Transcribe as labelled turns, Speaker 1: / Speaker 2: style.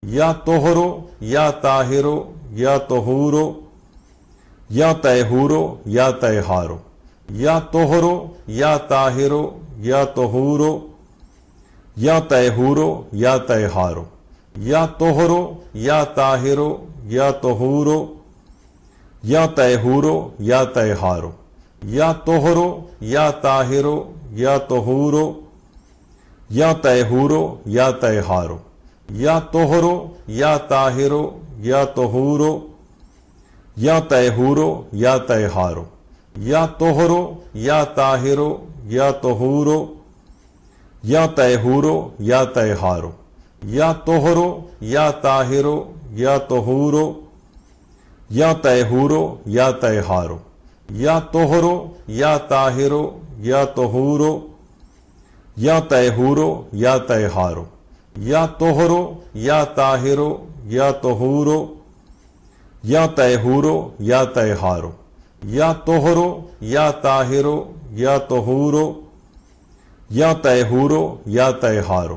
Speaker 1: یا طہرو یا طاہرو یا طہورو یا طیہورو یا طیہارو یا طہرو یا طاہرو یا طہورو یا طیہورو یا طیہارو یا طہرو یا طاہرو یا طہورو یا طیہورو یا طیہارو یا طہرو یا طاہرو یا طہورو یا طیہورو یا طیہارو یا طہرو یا طاہرو یا طہورو یا طیہورو یا طیہارو یا طہرو یا طاہرو یا طہورو یا طیہورو یا طیہارو یا طہرو یا طاہرو یا طہورو یا طیہورو یا طیہارو یا طہرو یا طاہرو یا طہورو یا طیہورو یا طیہارو یا طہرو یا طاہرو یا طہورو یا طیہورو یا طیہارو یا طہرو یا طاہرو یا طہورو یا طیہورو یا طیہارو